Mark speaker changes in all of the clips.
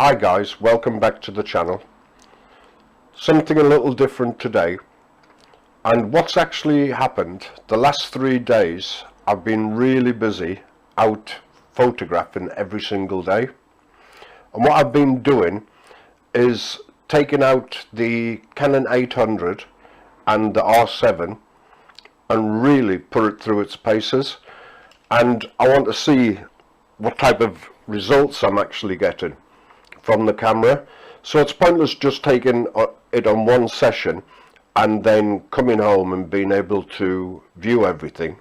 Speaker 1: Hi guys, welcome back to the channel. Something a little different today, and what's actually happened the last 3 days, I've been really busy out photographing every single day, and what I've been doing is taking out the Canon 800 and the R7 and really put it through its paces, and I want to see what type of results I'm actually getting from the camera. So it's pointless just taking it on one session and then coming home and being able to view everything.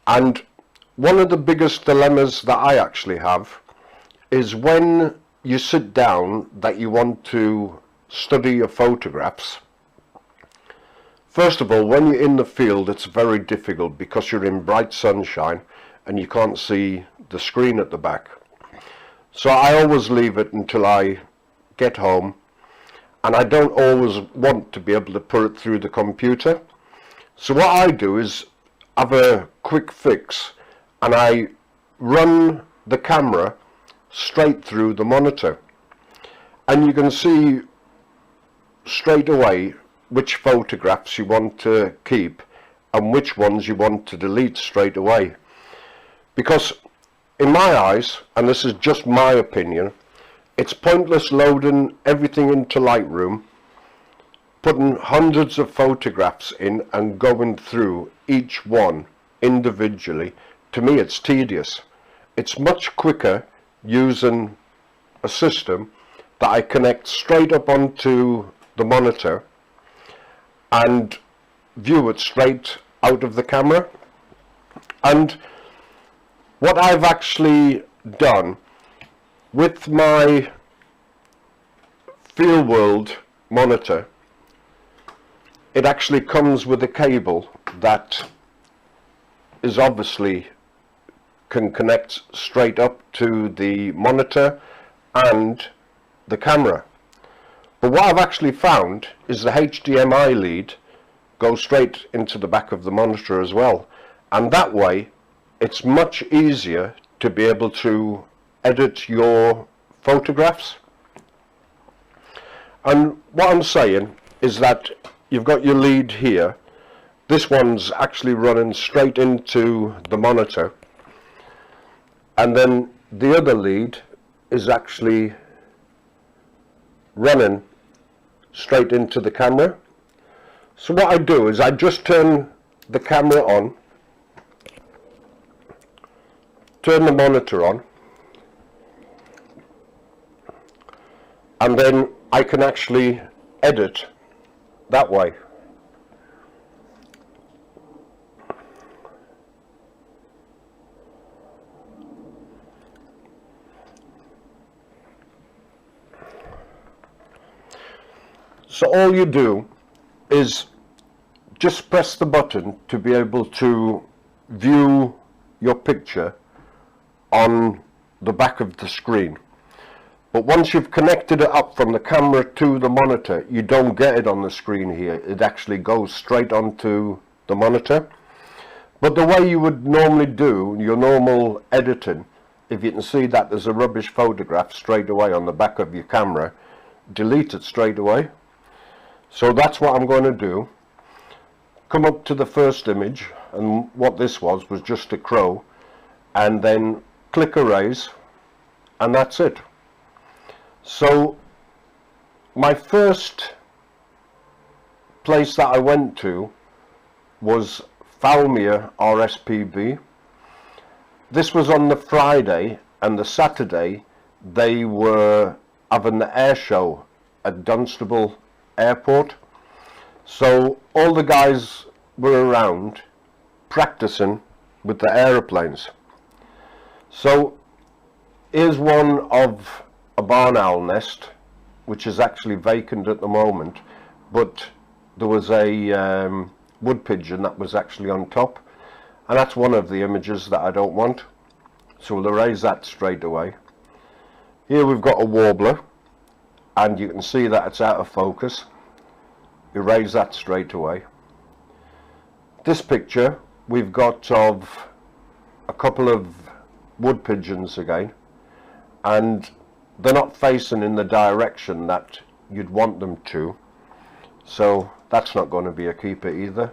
Speaker 1: And one of the biggest dilemmas that I actually have is when you sit down that you want to study your photographs. First of all, when you're in the field, it's very difficult because you're in bright sunshine and you can't see the screen at the back. So I always leave it until I get home, and I don't always want to be able to put it through the computer. So what I do is have a quick fix, and I run the camera straight through the monitor, and you can see straight away which photographs you want to keep and which ones you want to delete straight away. Because in my eyes, and this is just my opinion, it's pointless loading everything into Lightroom, putting hundreds of photographs in and going through each one individually. To me, it's tedious. It's much quicker using a system that I connect straight up onto the monitor and view it straight out of the camera. And what I've actually done with my FieldWorld monitor, it actually comes with a cable that is obviously can connect straight up to the monitor and the camera. But what I've actually found is the HDMI lead goes straight into the back of the monitor as well, and that way it's much easier to be able to edit your photographs. And what I'm saying is that you've got your lead here. This one's actually running straight into the monitor, and then the other lead is actually running straight into the camera. So what I do is I just turn the camera on, turn the monitor on, and then I can actually edit that way. So all you do is just press the button to be able to view your picture on the back of the screen. But once you've connected it up from the camera to the monitor, you don't get it on the screen here. It actually goes straight onto the monitor. But the way you would normally do your normal editing, if you can see that there's a rubbish photograph straight away on the back of your camera, delete it straight away. So that's what I'm going to do. Come up to the first image, and what this was just a crow, and then click erase, and that's it. So my first place that I went to was Falmere RSPB. This was on the Friday, and the Saturday they were having the air show at Dunstable Airport. So all the guys were around practicing with the aeroplanes. So here's one of a barn owl nest, which is actually vacant at the moment, but there was a wood pigeon that was actually on top, and that's one of the images that I don't want, so we'll erase that straight away. Here we've got a warbler, and you can see that it's out of focus. Erase that straight away. This picture we've got of a couple of wood pigeons again, and they're not facing in the direction that you'd want them to, so that's not going to be a keeper either.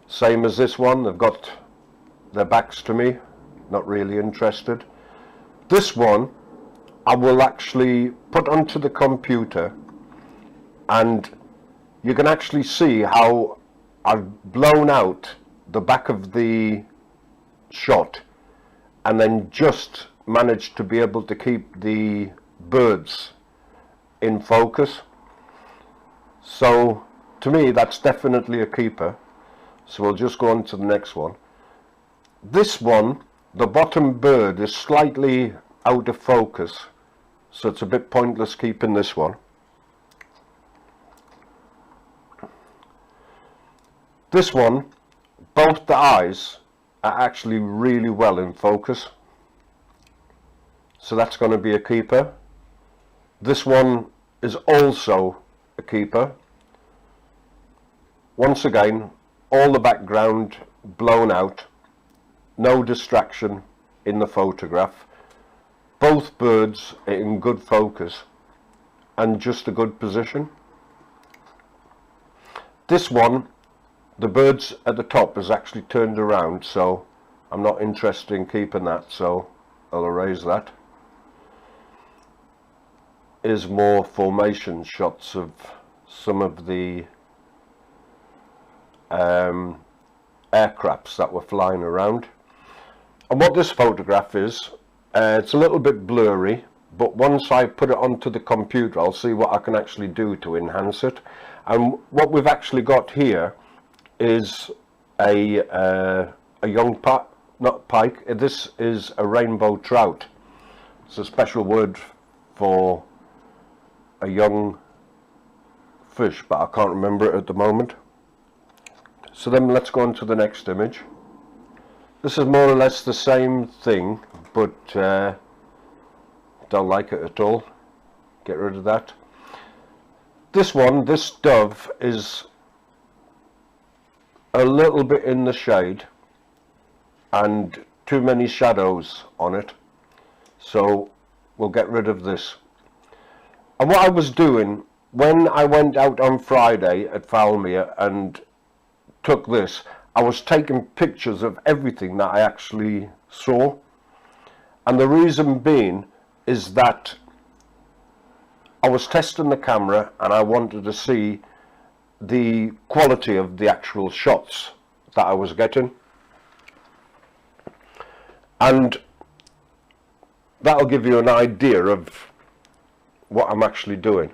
Speaker 1: Same as this one, they've got their backs to me, not really interested. This one I will actually put onto the computer, and you can actually see how I've blown out the back of the shot and then just managed to be able to keep the birds in focus. So to me that's definitely a keeper. So we'll just go on to the next one. This one, the bottom bird is slightly out of focus, so it's a bit pointless keeping this one. This one, both the eyes are actually really well in focus, so that's going to be a keeper. This one is also a keeper. Once again, all the background blown out, no distraction in the photograph, both birds are in good focus and just a good position. This one, the birds at the top is actually turned around, so I'm not interested in keeping that, so I'll erase that. Is more formation shots of some of the aircrafts that were flying around. And what this photograph is, it's a little bit blurry, but once I put it onto the computer I'll see what I can actually do to enhance it. And what we've actually got here is a young pike. This is a rainbow trout. It's a special word for a young fish, but I can't remember it at the moment. So then let's go on to the next image. This is more or less the same thing, but don't like it at all. Get rid of that. This one, this dove, is a little bit in the shade and too many shadows on it, so we'll get rid of this. And what I was doing when I went out on Friday at Falmere and took this, I was taking pictures of everything that I actually saw, and the reason being is that I was testing the camera and I wanted to see the quality of the actual shots that I was getting, and that'll give you an idea of what I'm actually doing.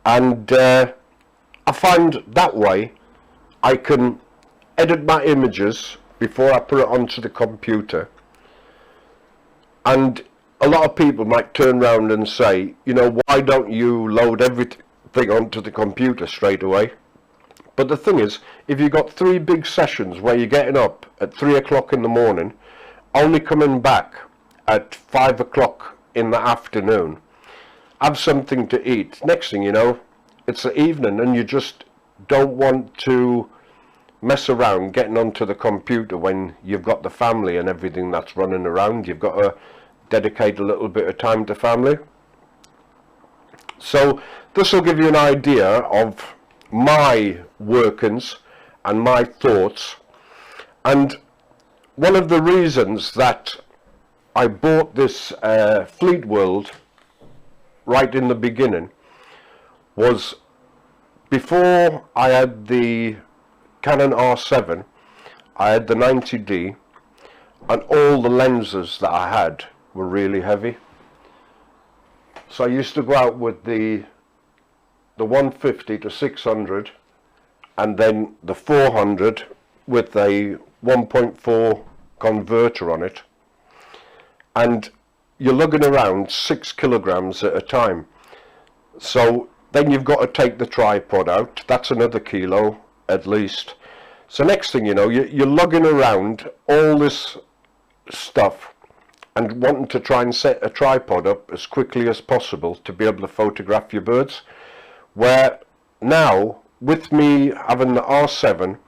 Speaker 1: And I find that way I can edit my images before I put it onto the computer. And a lot of people might turn around and say, you know, why don't you load everything onto the computer straight away? But the thing is, if you've got 3 big sessions where you're getting up at 3 o'clock in the morning, only coming back at 5 o'clock in the afternoon, have something to eat, next thing you know it's the evening and you just don't want to mess around getting onto the computer when you've got the family and everything that's running around. You've got to dedicate a little bit of time to family. So this will give you an idea of my workings and my thoughts. And one of the reasons that I bought this Fleet World right in the beginning was, before I had the Canon R7, I had the 90D, and all the lenses that I had were really heavy. So I used to go out with the 150 to 600 and then the 400 with a 1.4 converter on it, and you're lugging around 6 kilograms at a time. So then you've got to take the tripod out, that's another kilo at least. So next thing you know, you're lugging around all this stuff and wanting to try and set a tripod up as quickly as possible to be able to photograph your birds. Where now, with me having the R7,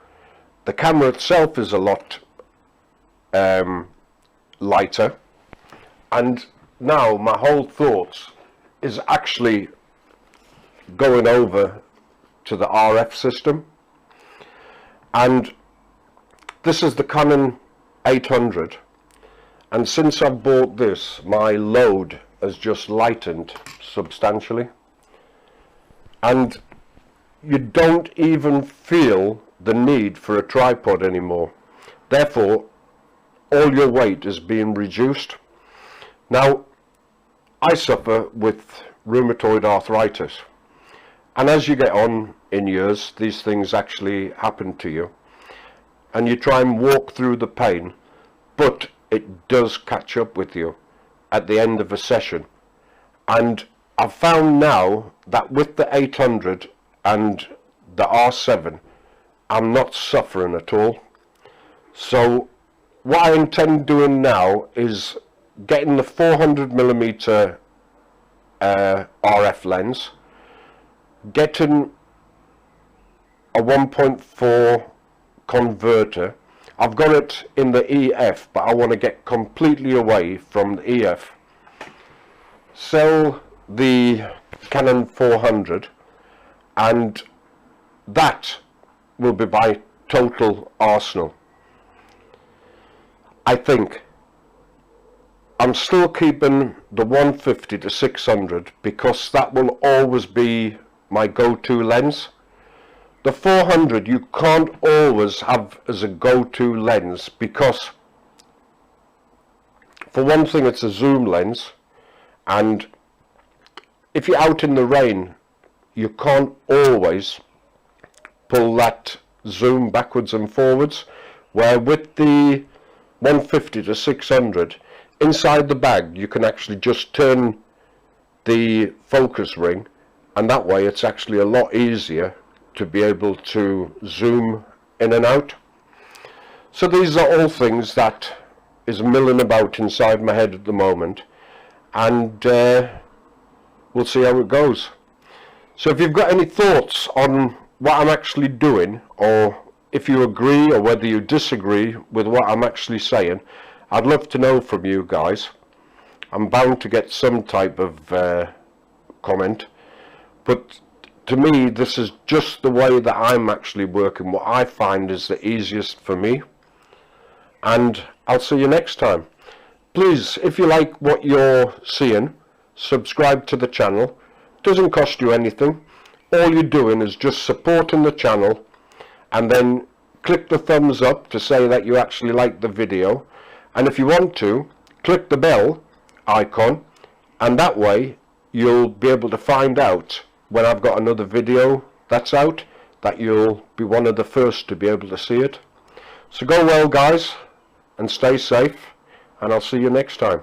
Speaker 1: the camera itself is a lot lighter, and now my whole thoughts is actually going over to the RF system. And this is the Canon 800, and since I've bought this, my load has just lightened substantially, and you don't even feel the need for a tripod anymore. Therefore, all your weight is being reduced. Now, I suffer with rheumatoid arthritis, and as you get on in years, these things actually happen to you, and you try and walk through the pain, but it does catch up with you at the end of a session. And I've found now that with the 800 and the R7, I'm not suffering at all. So what I intend doing now is getting the 400mm RF lens, getting a 1.4 converter. I've got it in the EF, but I want to get completely away from the EF. Sell the Canon 400, and that will be my total arsenal. I think I'm still keeping the 150 to 600 because that will always be my go-to lens. The 400 you can't always have as a go-to lens because, for one thing, it's a zoom lens, and if you're out in the rain you can't always pull that zoom backwards and forwards, where with the 150 to 600 inside the bag you can actually just turn the focus ring, and that way it's actually a lot easier to be able to zoom in and out. So these are all things that is milling about inside my head at the moment, and we'll see how it goes. So if you've got any thoughts on what I'm actually doing, or if you agree or whether you disagree with what I'm actually saying, I'd love to know from you guys. I'm bound to get some type of comment, but to me this is just the way that I'm actually working, what I find is the easiest for me. And I'll see you next time. Please, if you like what you're seeing, subscribe to the channel. Doesn't cost you anything. All you're doing is just supporting the channel, and then click the thumbs up to say that you actually like the video, and if you want to, click the bell icon, and that way you'll be able to find out when I've got another video that's out, that you'll be one of the first to be able to see it. So go well guys, and stay safe, and I'll see you next time.